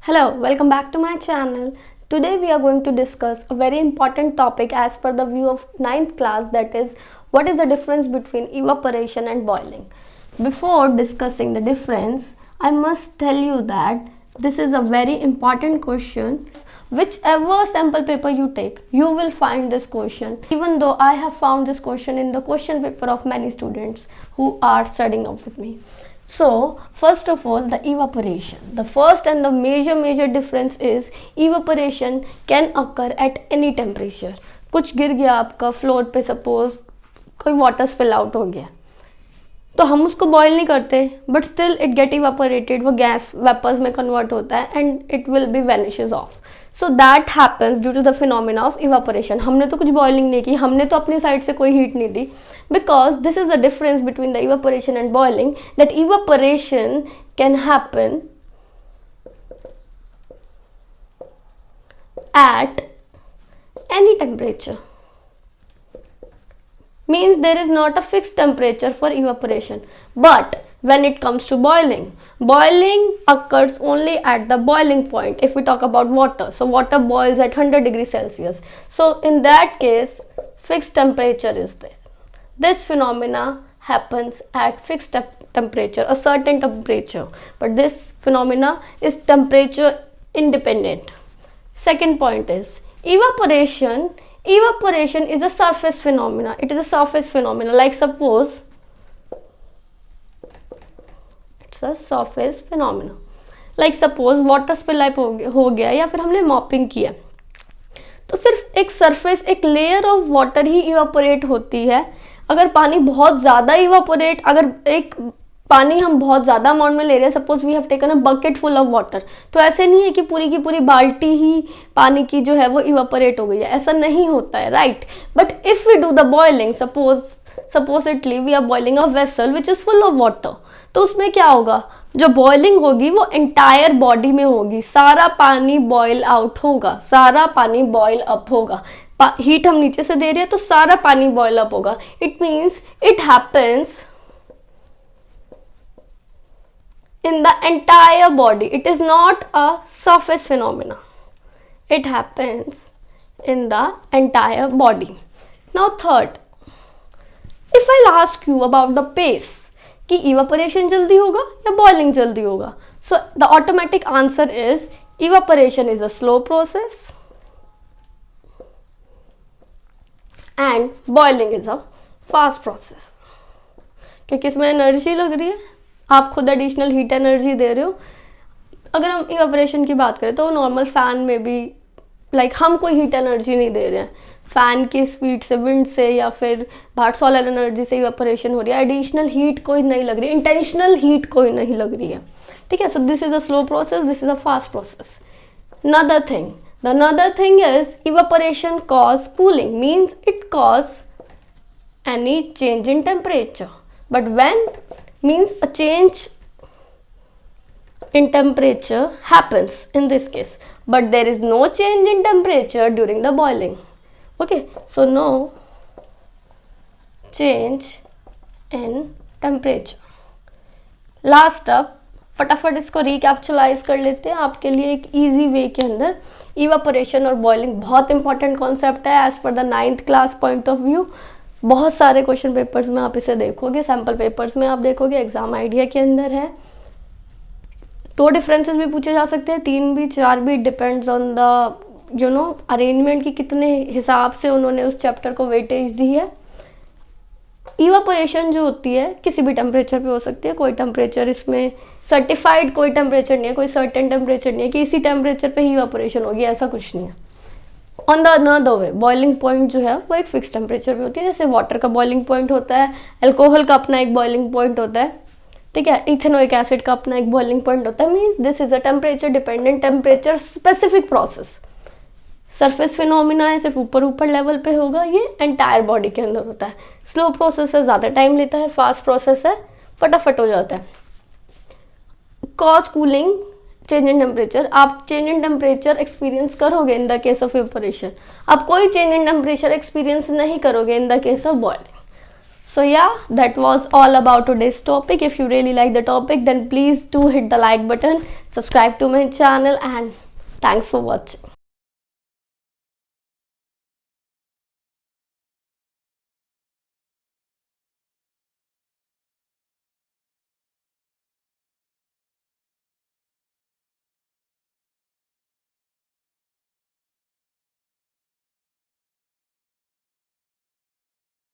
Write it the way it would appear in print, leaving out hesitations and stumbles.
Hello, welcome back to my channel. Today we are going to discuss a very important topic as per the view of ninth class, that is what is the difference between evaporation and boiling. Before discussing the difference, I must tell you that this is a very important question. Whichever sample paper you take, you will find this question, even though I have found this question in the question paper of many students who are studying up with me. So first of all, the evaporation. The first and the major difference is evaporation can occur at any temperature. कुछ गिर गया आपका floor पे, suppose कोई water spill out हो गया, तो हम उसको बॉईल नहीं करते, but still it get evaporated, वो गैस वेपर्स में कन्वर्ट होता है and it will be vanishes off. So that happens due to the phenomena of evaporation. हमने तो कुछ बॉइलिंग नहीं की, हमने तो अपनी साइड से कोई हीट नहीं दी, because this is the difference between the evaporation and boiling, that evaporation can happen at any temperature. Means there is not a fixed temperature for evaporation. But when it comes to boiling occurs only at the boiling point. If we talk about water, so water boils at 100 degrees Celsius. So in that case, fixed temperature is there. This phenomena happens at fixed temperature, a certain temperature. But this phenomena is temperature independent. Second point is evaporation. Evaporation is a surface phenomena. It is a surface phenomena. Like suppose it's a surface phenomena. Like suppose water spill हो गया या फिर हमने mopping किया, तो सिर्फ एक surface, एक layer of water he evaporate होती है. अगर पानी बहुत ज़्यादा इवापोरेट, अगर एक पानी हम बहुत ज़्यादा अमाउंट में ले रहे हैं, suppose we have taken a bucket full of water, तो ऐसे नहीं है कि पूरी की पूरी बाल्टी ही पानी की जो है वो इवापोरेट हो गई है, ऐसा नहीं होता है, right. But if we do the boiling, supposedly we are boiling a vessel which is full of water, तो उसमें क्या होगा, जो बॉइलिंग होगी वो एंटायर बॉडी में होगी, सारा पानी बॉयल आउट होगा, सारा पानी बॉयल अप होगा. हीट हम नीचे से दे रहे हैं तो सारा पानी बॉयल अप होगा. It means it happens in the entire body. It is not a surface phenomena. It happens in the entire body. Now third, if I'll ask you about the pace, कि evaporation जल्दी होगा या boiling जल्दी होगा, so the automatic answer is evaporation is a slow process and boiling is a fast process. क्योंकि इसमें energy लग रही है, आप खुद एडिशनल हीट एनर्जी दे रहे हो. अगर हम इवापोरेशन की बात करें तो नॉर्मल फैन में भी हम कोई हीट एनर्जी नहीं दे रहे हैं, फैन की स्पीड से, विंड से या फिर बाहर सोलर एनर्जी से इवापोरेशन हो रही है. एडिशनल हीट कोई नहीं लग रही, इंटेंशनल हीट कोई नहीं लग रही है, ठीक है. So this is a slow process, this is a fast process. another thing is evaporation cause cooling, means it cause any change in temperature. But when means a change in temperature happens in this case, but there is no change in temperature during the boiling. Okay, so no change in temperature. Last up, फटाफट इसको रिकैप्चुलाइज कर लेते हैं आपके लिए एक easy way के अंदर. इवापोरेशन और बॉइलिंग बहुत इंपॉर्टेंट कॉन्सेप्ट है as per the 9th class point of view. बहुत सारे क्वेश्चन पेपर्स में आप इसे देखोगे, सैम्पल पेपर्स में आप देखोगे, एग्जाम आइडिया के अंदर है. 2 डिफरेंसेस भी पूछे जा सकते हैं, 3 भी, 4 भी, डिपेंड्स ऑन द अरेंजमेंट की कितने हिसाब से उन्होंने उस चैप्टर को वेटेज दी है. इवापोरेशन जो होती है किसी भी टेम्परेचर पे हो सकती है, कोई टेम्परेचर इसमें सर्टिफाइड कोई टेम्परेचर नहीं है, कोई सर्टेन टेम्परेचर नहीं है कि इसी टेम्परेचर पे ही इवापोरेशन होगी, ऐसा कुछ नहीं है. On the another way, boiling point जो है वो एक फिक्स टेम्परेचर पे होती है. जैसे वाटर का बॉइलिंग पॉइंट होता है, अल्कोहल का अपना एक बॉइलिंग पॉइंट होता है, ठीक है, इथेनोइक एसिड का अपना एक बॉइलिंग पॉइंट होता है. Means this is a temperature dependent, temperature specific process. Surface phenomena है, सिर्फ ऊपर लेवल पे होगा, ये एंटायर बॉडी के अंदर होता है. स्लो प्रोसेस है, ज़्यादा टाइम लेता है. फास्ट प्रोसेस है, फटाफट हो जाता है. Cause cooling, change in temperature. आप चेंज इन टेम्परेचर एक्सपीरियंस करोगे in the case of evaporation, आप कोई चेंज इन टेम्परेचर एक्सपीरियंस नहीं करोगे in the case of boiling. So yeah, that was all about today's topic. If you really like the topic, then please do hit the like button, subscribe to my channel, and thanks for watching.